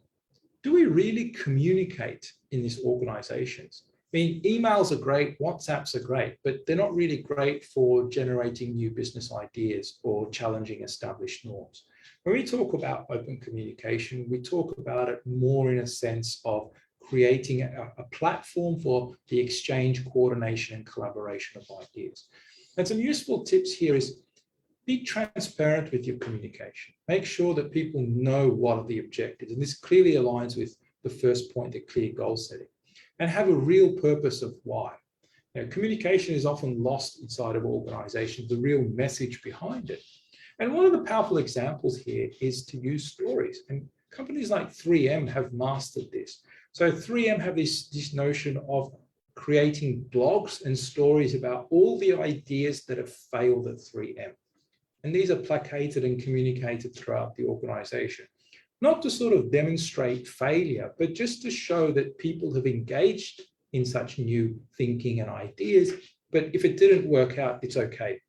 do we really communicate in these organizations? I mean, emails are great, WhatsApps are great, but they're not really great for generating new business ideas or challenging established norms. When we talk about open communication, we talk about it more in a sense of creating a platform for the exchange, coordination, and collaboration of ideas. And some useful tips here is be transparent with your communication. Make sure that people know what are the objectives. And this clearly aligns with the first point, the clear goal setting. And have a real purpose of why. Now, communication is often lost inside of organizations, the real message behind it. And one of the powerful examples here is to use stories. And companies like 3M have mastered this. So 3M have this notion of creating blogs and stories about all the ideas that have failed at 3M. And these are placated and communicated throughout the organization. not to sort of demonstrate failure, but just to show that people have engaged in such new thinking and ideas. But if it didn't work out, it's okay.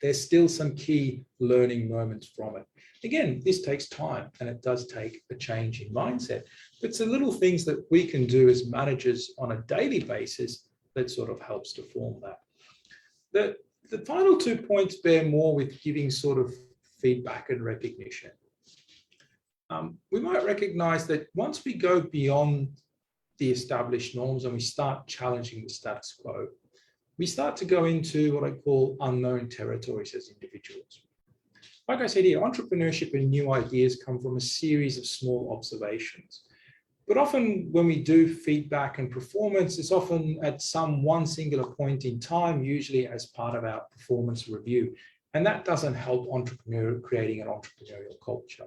There's still some key learning moments from it. Again, this takes time and it does take a change in mindset. But it's the little things that we can do as managers on a daily basis that sort of helps to form that. The final 2 points bear more with giving sort of feedback and recognition. We might recognize that once we go beyond the established norms and we start challenging the status quo, we start to go into what I call unknown territories as individuals. Like I said here, entrepreneurship and new ideas come from a series of small observations. But often when we do feedback and performance, it's often at one singular point in time, usually as part of our performance review. And that doesn't help creating an entrepreneurial culture.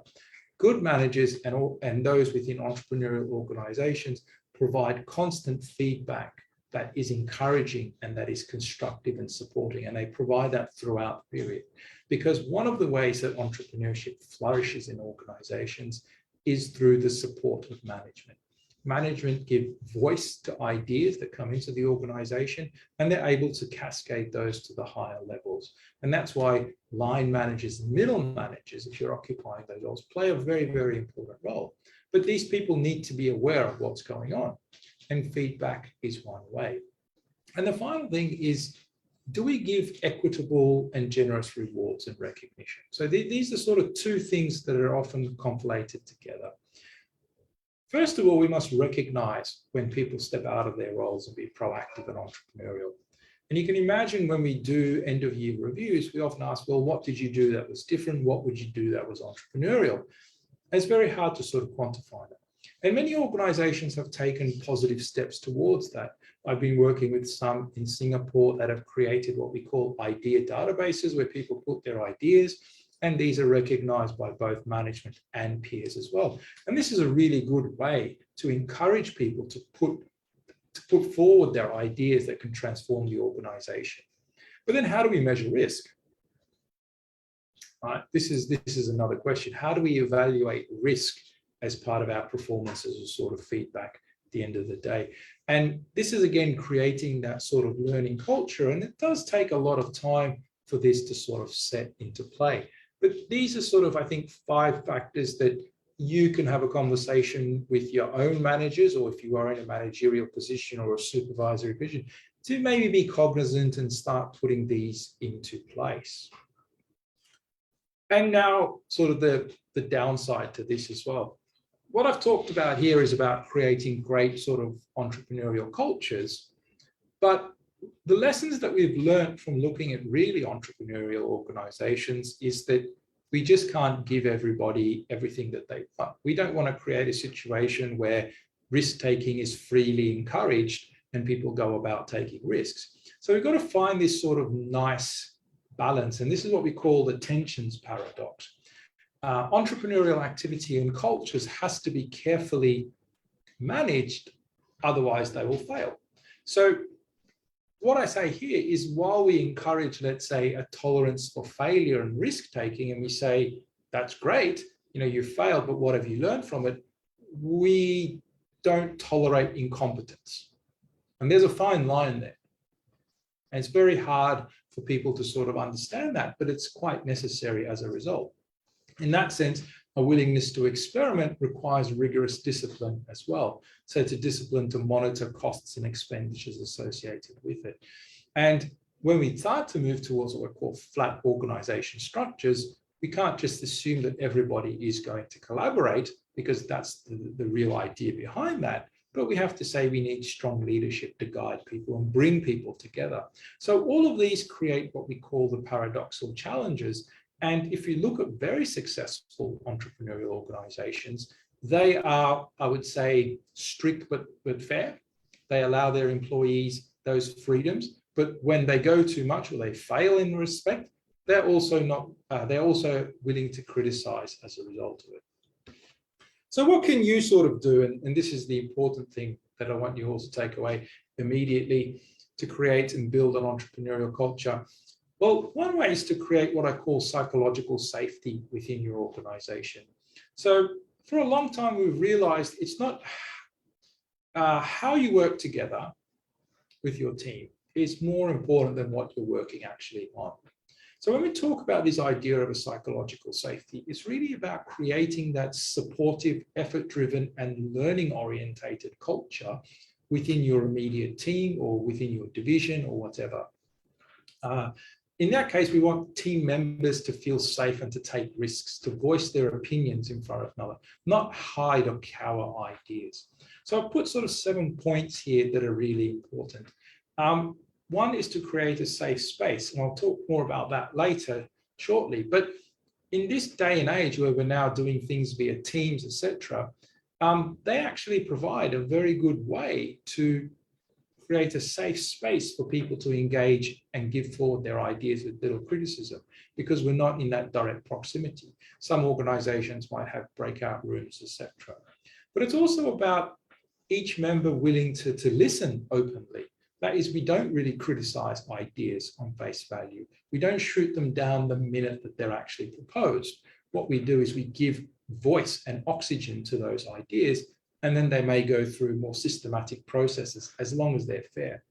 Good managers and those within entrepreneurial organizations provide constant feedback that is encouraging and that is constructive and supporting. And they provide that throughout the period. Because one of the ways that entrepreneurship flourishes in organizations is through the support of management. Management give voice to ideas that come into the organization, and they're able to cascade those to the higher levels. And that's why line managers and middle managers, if you're occupying those roles, play a very, very important role. But these people need to be aware of what's going on, and feedback is one way. And the final thing is, do we give equitable and generous rewards and recognition? So these are sort of two things that are often conflated together. First of all, we must recognize when people step out of their roles and be proactive and entrepreneurial. And you can imagine when we do end of year reviews, we often ask, well, what did you do that was different? What would you do that was entrepreneurial? And it's very hard to sort of quantify that. And many organizations have taken positive steps towards that. I've been working with some in Singapore that have created what we call idea databases, where people put their ideas, and these are recognized by both management and peers as well. And this is a really good way to encourage people to put forward their ideas that can transform the organization. But then how do we measure risk? Right? This is another question. How do we evaluate risk as part of our performance as a sort of feedback at the end of the day? And this is, again, creating that sort of learning culture. And it does take a lot of time for this to sort of set into play. But these are sort of, I think, 5 factors that you can have a conversation with your own managers, or if you are in a managerial position or a supervisory position, to maybe be cognizant and start putting these into place. And now sort of the downside to this as well. What I've talked about here is about creating great sort of entrepreneurial cultures, but the lessons that we've learned from looking at really entrepreneurial organizations is that we just can't give everybody everything that they want. We don't want to create a situation where risk-taking is freely encouraged and people go about taking risks. So we've got to find this sort of nice balance, and this is what we call the tensions paradox. Entrepreneurial activity and cultures has to be carefully managed, otherwise they will fail. So what I say here is, while we encourage, let's say, a tolerance for failure and risk-taking, and we say, that's great, you failed, but what have you learned from it? We don't tolerate incompetence. And there's a fine line there. And it's very hard for people to sort of understand that, but it's quite necessary as a result. In that sense, a willingness to experiment requires rigorous discipline as well. So it's a discipline to monitor costs and expenditures associated with it. And when we start to move towards what we call flat organization structures, we can't just assume that everybody is going to collaborate, because that's the real idea behind that. But we have to say we need strong leadership to guide people and bring people together. So all of these create what we call the paradoxical challenges. And if you look at very successful entrepreneurial organizations, they are, I would say, strict but fair. They allow their employees those freedoms, but when they go too much or they fail in respect, they're also willing to criticize as a result of it. So what can you sort of do? And this is the important thing that I want you all to take away immediately to create and build an entrepreneurial culture. Well, one way is to create what I call psychological safety within your organization. So for a long time, we've realized it's not how you work together with your team is more important than what you're working actually on. So when we talk about this idea of a psychological safety, it's really about creating that supportive, effort-driven, and learning-orientated culture within your immediate team or within your division or whatever. In that case, we want team members to feel safe and to take risks, to voice their opinions in front of another, not hide or cower ideas. So I've put sort of 7 points here that are really important. One is to create a safe space, and I'll talk more about that later shortly. But in this day and age where we're now doing things via Teams, etc., they actually provide a very good way to create a safe space for people to engage and give forward their ideas with little criticism, because we're not in that direct proximity. Some organizations might have breakout rooms, etc. But it's also about each member willing to listen openly. That is, we don't really criticize ideas on face value. We don't shoot them down the minute that they're actually proposed. What we do is we give voice and oxygen to those ideas, and then they may go through more systematic processes as long as they're fair.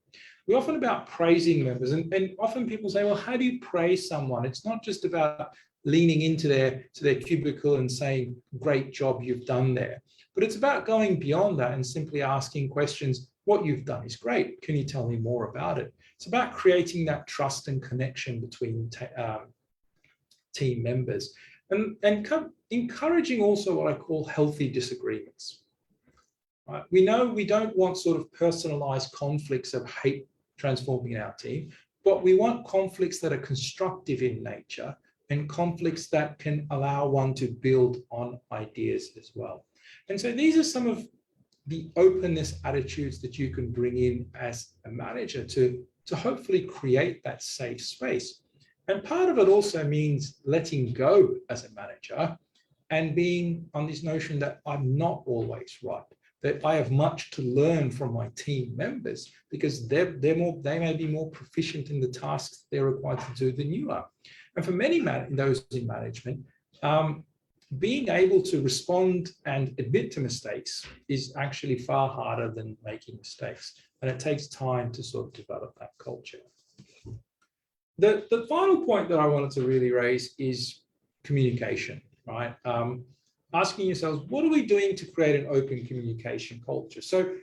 We're often about praising members, and often people say, well, how do you praise someone? It's not just about leaning into their cubicle and saying, great job you've done there. But it's about going beyond that and simply asking questions. What you've done is great. Can you tell me more about it? It's about creating that trust and connection between team members, and encouraging also what I call healthy disagreements. Right? We know we don't want sort of personalized conflicts of hate transforming our team, but we want conflicts that are constructive in nature and conflicts that can allow one to build on ideas as well. And so these are some of the openness attitudes that you can bring in as a manager to hopefully create that safe space. And part of it also means letting go as a manager and being on this notion that I'm not always right, that I have much to learn from my team members, because they may be more proficient in the tasks they're required to do than you are. And for many those in management, being able to respond and admit to mistakes is actually far harder than making mistakes. And it takes time to sort of develop that culture. The final point that I wanted to really raise is communication, right? Asking yourselves, what are we doing to create an open communication culture? So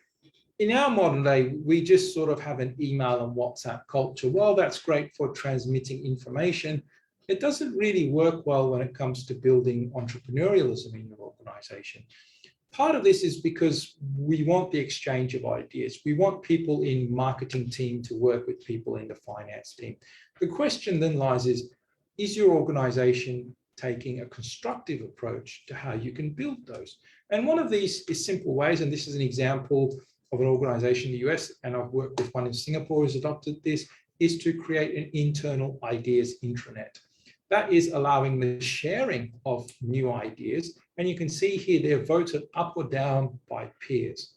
in our modern day, we just sort of have an email and WhatsApp culture. Well, that's great for transmitting information. It doesn't really work well when it comes to building entrepreneurialism in your organization. Part of this is because we want the exchange of ideas. We want people in marketing team to work with people in the finance team. The question then lies is your organization taking a constructive approach to how you can build those? And one of these is simple ways, and this is an example of an organization in the US, and I've worked with one in Singapore who's adopted this, is to create an internal ideas intranet. That is allowing the sharing of new ideas. And you can see here, they're voted up or down by peers.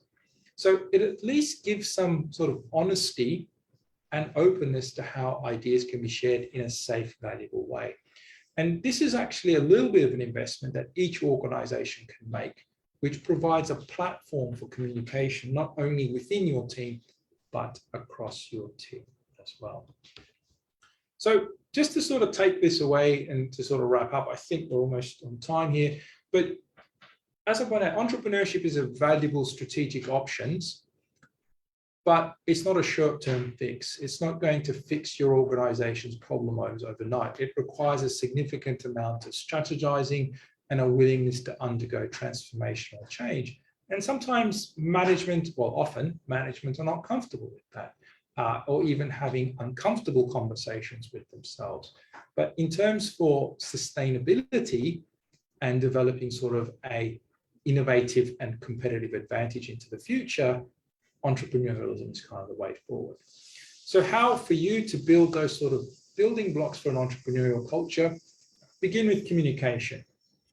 So it at least gives some sort of honesty and openness to how ideas can be shared in a safe, valuable way. And this is actually a little bit of an investment that each organization can make, which provides a platform for communication, not only within your team, but across your team as well. So just to sort of take this away and to sort of wrap up, I think we're almost on time here, but as I point out, entrepreneurship is a valuable strategic options, but it's not a short-term fix. It's not going to fix your organization's problems overnight. It requires a significant amount of strategizing and a willingness to undergo transformational change. And sometimes management, well, often management are not comfortable with that. Or even having uncomfortable conversations with themselves. But in terms for sustainability and developing sort of a innovative and competitive advantage into the future, entrepreneurialism is kind of the way forward. So how for you to build those sort of building blocks for an entrepreneurial culture? Begin with communication.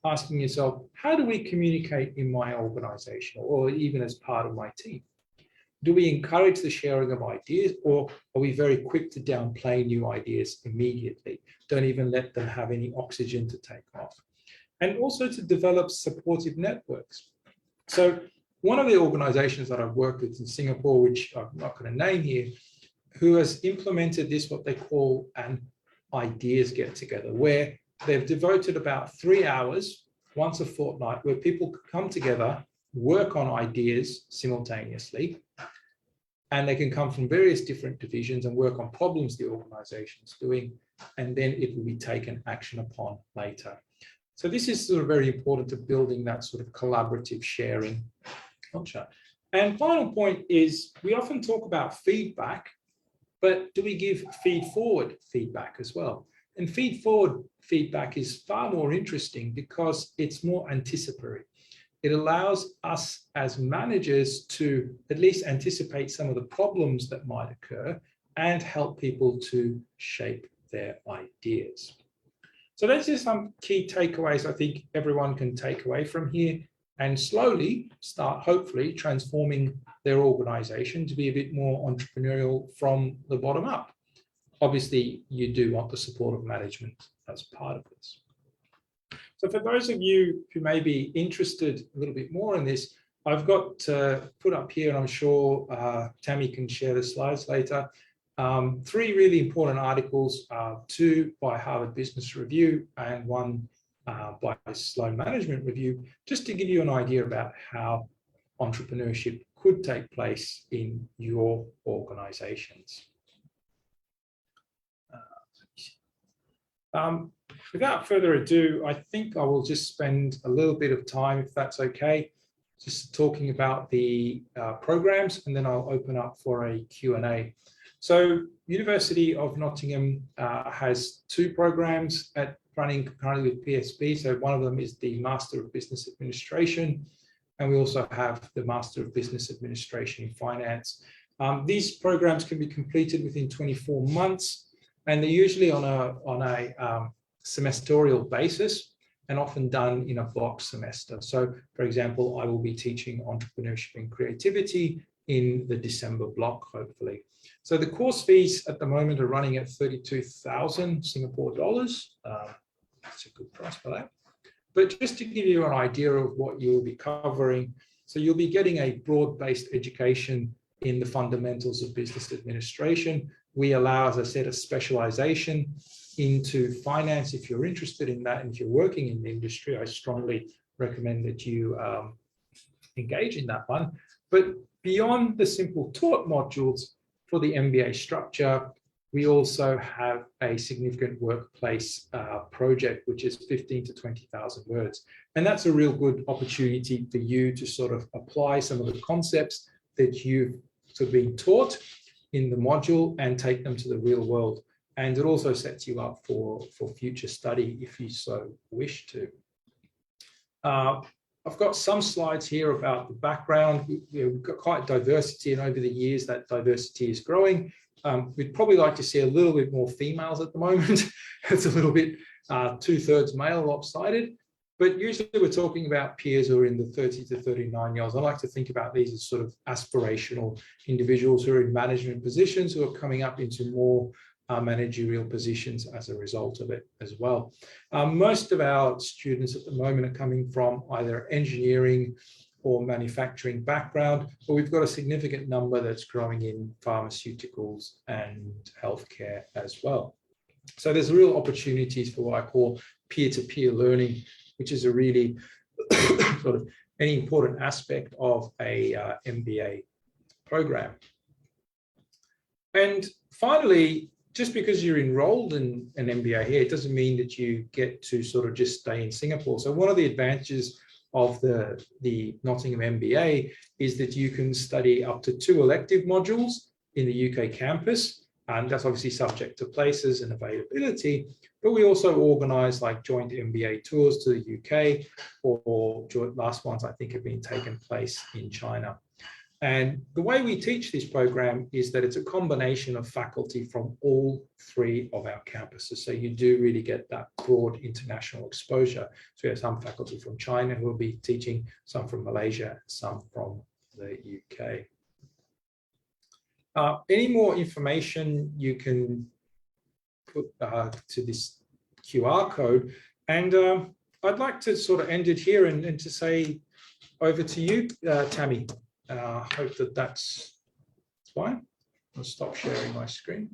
Asking yourself, how do we communicate in my organization or even as part of my team? Do we encourage the sharing of ideas, or are we very quick to downplay new ideas immediately? Don't even let them have any oxygen to take off. and also to develop supportive networks. So one of the organizations that I've worked with in Singapore, which I'm not going to name here, who has implemented this, what they call an ideas get together, where they've devoted about 3 hours once a fortnight where people come together, work on ideas simultaneously, and they can come from various different divisions and work on problems the organization is doing, and then it will be taken action upon later. So this is sort of very important to building that sort of collaborative sharing culture. And final point is, we often talk about feedback, but do we give feed-forward feedback as well? And feed-forward feedback is far more interesting because it's more anticipatory. It allows us as managers to at least anticipate some of the problems that might occur and help people to shape their ideas. So that's just some key takeaways I think everyone can take away from here and slowly start, hopefully, transforming their organization to be a bit more entrepreneurial from the bottom up. Obviously, you do want the support of management as part of this. So for those of you who may be interested a little bit more in this, I've got put up here, and I'm sure Tammy can share the slides later, 3 really important articles, 2 by Harvard Business Review and 1 by Sloan Management Review, just to give you an idea about how entrepreneurship could take place in your organizations. Without further ado, I think I will just spend a little bit of time, if that's okay, just talking about the programs, and then I'll open up for a Q&A. So University of Nottingham has 2 programs running currently with PSB. So one of them is the Master of Business Administration, and we also have the Master of Business Administration in Finance. These programs can be completed within 24 months. And they're usually on a semestorial basis and often done in a block semester. So, for example, I will be teaching entrepreneurship and creativity in the December block, hopefully. So the course fees at the moment are running at 32,000 Singapore dollars. That's a good price for that. But just to give you an idea of what you'll be covering, so you'll be getting a broad-based education in the fundamentals of business administration. We allow, as I said, a specialization into finance. If you're interested in that and if you're working in the industry, I strongly recommend that you engage in that one. But beyond the simple taught modules for the MBA structure, we also have a significant workplace project, which is 15 to 20,000 words. And that's a real good opportunity for you to sort of apply some of the concepts that you've sort of been taught in the module and take them to the real world. And it also sets you up for future study if you so wish to. I've got some slides here about the background. We've got quite diversity, and over the years that diversity is growing. We'd probably like to see a little bit more females at the moment. It's a little bit 2/3 male, lopsided. But usually we're talking about peers who are in the 30 to 39-year-olds. I like to think about these as sort of aspirational individuals who are in management positions, who are coming up into more managerial positions as a result of it as well. Most of our students at the moment are coming from either engineering or manufacturing background, but we've got a significant number that's growing in pharmaceuticals and healthcare as well. So there's real opportunities for what I call peer-to-peer learning, which is a really sort of an important aspect of a MBA program. And finally, just because you're enrolled in an MBA here, it doesn't mean that you get to sort of just stay in Singapore. So one of the advantages of the Nottingham MBA is that you can study up to 2 elective modules in the UK campus. And that's obviously subject to places and availability, but we also organise like joint MBA tours to the UK, or joint last ones I think have been taken place in China. And the way we teach this program is that it's a combination of faculty from all 3 of our campuses. So you do really get that broad international exposure. So we have some faculty from China who will be teaching, some from Malaysia, some from the UK. Any more information you can put to this QR code. And I'd like to sort of end it here and to say over to you, Tammy. Hope that's fine. I'll stop sharing my screen.